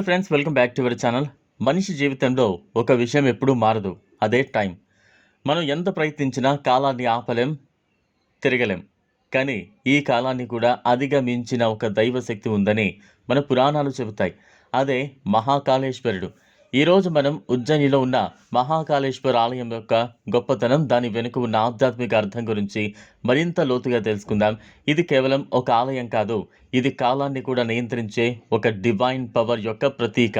Friends, welcome back to our channel. మనిషి జీవితంలో ఒక విషయం ఎప్పుడూ మారదు. అదే టైం. మనం ఎంత ప్రయత్నించినా కాలాన్ని ఆపలేం, తిరగలేం. కానీ ఈ కాలాన్ని కూడా అధిగమించిన ఒక దైవశక్తి ఉందని మన పురాణాలు చెబుతాయి. అదే మహాకాళేశ్వరుడు. ఈరోజు మనం ఉజ్జయినిలో ఉన్న మహాకాళేశ్వర ఆలయం యొక్క గొప్పతనం, దాని వెనుక ఉన్న ఆధ్యాత్మిక అర్థం గురించి మరింత లోతుగా తెలుసుకుందాం. ఇది కేవలం ఒక ఆలయం కాదు, ఇది కాలాన్ని కూడా నియంత్రించే ఒక డివైన్ పవర్ యొక్క ప్రతీక.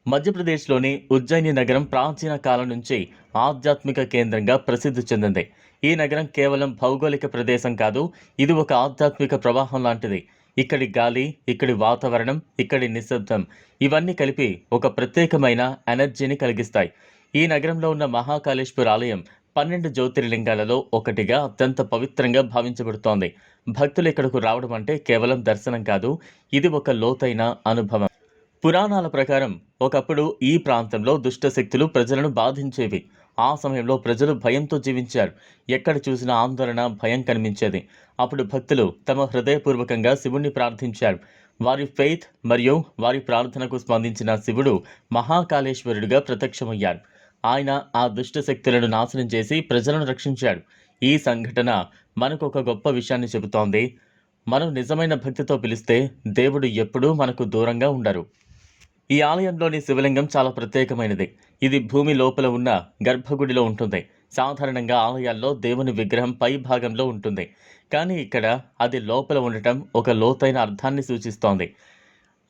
మధ్యప్రదేశ్లోని ఉజ్జయిని నగరం ప్రాచీన కాలం నుంచి ఆధ్యాత్మిక కేంద్రంగా ప్రసిద్ధి చెందింది. ఈ నగరం కేవలం భౌగోళిక ప్రదేశం కాదు, ఇది ఒక ఆధ్యాత్మిక ప్రవాహం లాంటిది. ఇక్కడి గాలి, ఇక్కడి వాతావరణం, ఇక్కడి నిశ్శబ్దం ఇవన్నీ కలిపి ఒక ప్రత్యేకమైన ఎనర్జీని కలిగిస్తాయి. ఈ నగరంలో ఉన్న మహాకాళేశ్వర ఆలయం 12 జ్యోతిర్లింగాలలో ఒకటిగా అత్యంత పవిత్రంగా భావించబడుతోంది. భక్తులు ఇక్కడకు రావడం అంటే కేవలం దర్శనం కాదు, ఇది ఒక లోతైన అనుభవం. పురాణాల ప్రకారం ఒకప్పుడు ఈ ప్రాంతంలో దుష్టశక్తులు ప్రజలను బాధించేవి. ఆ సమయంలో ప్రజలు భయంతో జీవించారు. ఎక్కడ చూసినా ఆందోళన, భయం కనిపించేది. అప్పుడు భక్తులు తమ హృదయపూర్వకంగా శివుణ్ణి ప్రార్థించారు. వారి ఫెయిత్ మరియు వారి ప్రార్థనకు స్పందించిన శివుడు మహాకాళేశ్వరుడిగా ప్రత్యక్షమయ్యారు. ఆయన ఆ దుష్ట శక్తులను నాశనం చేసి ప్రజలను రక్షించాడు. ఈ సంఘటన మనకు ఒక గొప్ప విషయాన్ని చెబుతోంది. మనం నిజమైన భక్తితో పిలిస్తే దేవుడు ఎప్పుడూ మనకు దూరంగా ఉండరు. ఈ ఆలయంలోని శివలింగం చాలా ప్రత్యేకమైనది. ఇది భూమి లోపల ఉన్న గర్భగుడిలో ఉంటుంది. సాధారణంగా ఆలయాల్లో దేవుని విగ్రహం పై భాగంలో ఉంటుంది, కానీ ఇక్కడ అది లోపల ఉండటం ఒక లోతైన అర్థాన్ని సూచిస్తోంది.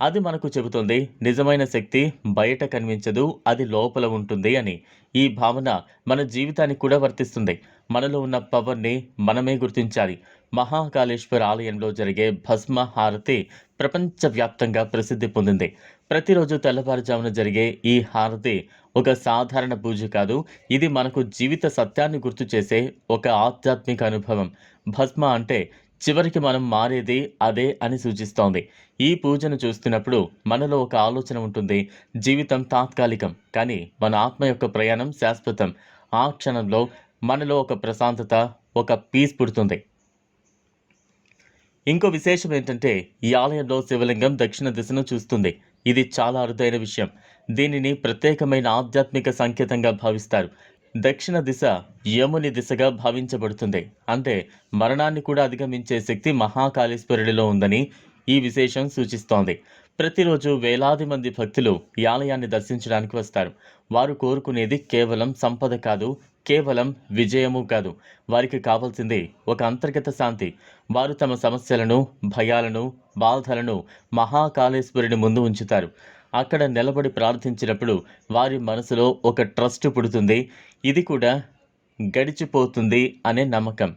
అది మనకు చెబుతుంది, నిజమైన శక్తి బయట కనిపించదు, అది లోపల ఉంటుంది అని. ఈ భావన మన జీవితానికి కూడా వర్తిస్తుంది. మనలో ఉన్న పవర్ని మనమే గుర్తించాలి. మహాకాళేశ్వర ఆలయంలో జరిగే భస్మ హారతి ప్రపంచవ్యాప్తంగా ప్రసిద్ధి పొందింది. ప్రతిరోజు తెల్లవారుజామున జరిగే ఈ హారతి ఒక సాధారణ పూజ కాదు, ఇది మనకు జీవిత సత్యాన్ని గుర్తు చేసే ఒక ఆధ్యాత్మిక అనుభవం. భస్మ అంటే చివరికి మనం మారేది అదే అని సూచిస్తోంది. ఈ పూజను చూస్తున్నప్పుడు మనలో ఒక ఆలోచన ఉంటుంది, జీవితం తాత్కాలికం, కానీ మన ఆత్మ యొక్క ప్రయాణం శాశ్వతం. ఆ క్షణంలో మనలో ఒక ప్రశాంతత, ఒక పీస్ పుడుతుంది. ఇంకో విశేషం ఏంటంటే, ఈ ఆలయంలో శివలింగం దక్షిణ దిశను చూస్తుంది. ఇది చాలా అరుదైన విషయం. దీనిని ప్రత్యేకమైన ఆధ్యాత్మిక సంకేతంగా భావిస్తారు. దక్షిణ దిశ యముని దిశగా భావించబడుతుంది. అంటే మరణాన్ని కూడా అధిగమించే శక్తి మహాకాళేశ్వరుడిలో ఉందని ఈ విశేషం సూచిస్తోంది. ప్రతిరోజు వేలాది మంది భక్తులు ఈ ఆలయాన్ని దర్శించడానికి వస్తారు. వారు కోరుకునేది కేవలం సంపద కాదు, కేవలం విజయము కాదు. వారికి కావాల్సింది ఒక అంతర్గత శాంతి. వారు తమ సమస్యలను, భయాలను, బాధలను మహాకాళేశ్వరుని ముందు ఉంచుతారు. అక్కడ నిలబడి ప్రార్థించినప్పుడు వారి మనసులో ఒక ట్రస్ట్ పుడుతుంది. ఇది కూడా గడిచిపోతుంది అనే నమ్మకం.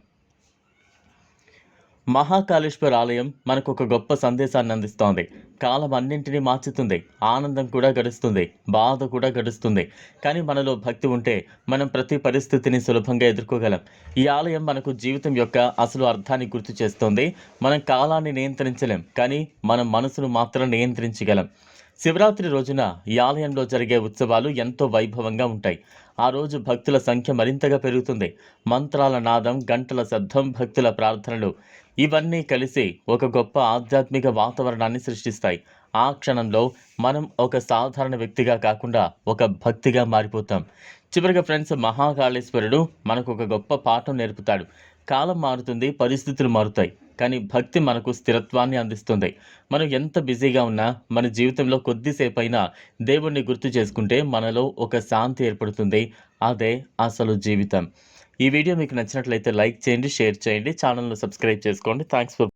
మహాకాళేశ్వర ఆలయం మనకు ఒక గొప్ప సందేశాన్ని అందిస్తోంది. కాలం అన్నింటినీ మార్చుతుంది. ఆనందం కూడా గడుస్తుంది, బాధ కూడా గడుస్తుంది. కానీ మనలో భక్తి ఉంటే మనం ప్రతి పరిస్థితిని సులభంగా ఎదుర్కోగలం. ఈ ఆలయం మనకు జీవితం యొక్క అసలు అర్థాన్ని గుర్తు చేస్తోంది. మనం కాలాన్ని నియంత్రించలేం, కానీ మనం మనసును మాత్రం నియంత్రించగలం. శివరాత్రి రోజున ఈ ఆలయంలో జరిగే ఉత్సవాలు ఎంతో వైభవంగా ఉంటాయి. ఆ రోజు భక్తుల సంఖ్య మరింతగా పెరుగుతుంది. మంత్రాల నాదం, గంటల శబ్దం, భక్తుల ప్రార్థనలు ఇవన్నీ కలిసి ఒక గొప్ప ఆధ్యాత్మిక వాతావరణాన్ని సృష్టిస్తాయి. ఆ క్షణంలో మనం ఒక సాధారణ వ్యక్తిగా కాకుండా ఒక భక్తిగా మారిపోతాం. చివరిగా ఫ్రెండ్స్, మహాకాళేశ్వరుడు మనకు ఒక గొప్ప పాఠం నేర్పుతాడు. కాలం మారుతుంది, పరిస్థితులు మారుతాయి, కానీ భక్తి మనకు స్థిరత్వాన్ని అందిస్తుంది. మనం ఎంత బిజీగా ఉన్నా మన జీవితంలో కొద్దిసేపు అయినా దేవుణ్ణి గుర్తు చేసుకుంటే మనలో ఒక శాంతి ఏర్పడుతుంది. అదే అసలు జీవితం. ఈ వీడియో మీకు నచ్చినట్లయితే లైక్ చేయండి, షేర్ చేయండి, ఛానల్ను సబ్స్క్రైబ్ చేసుకోండి. Thanks for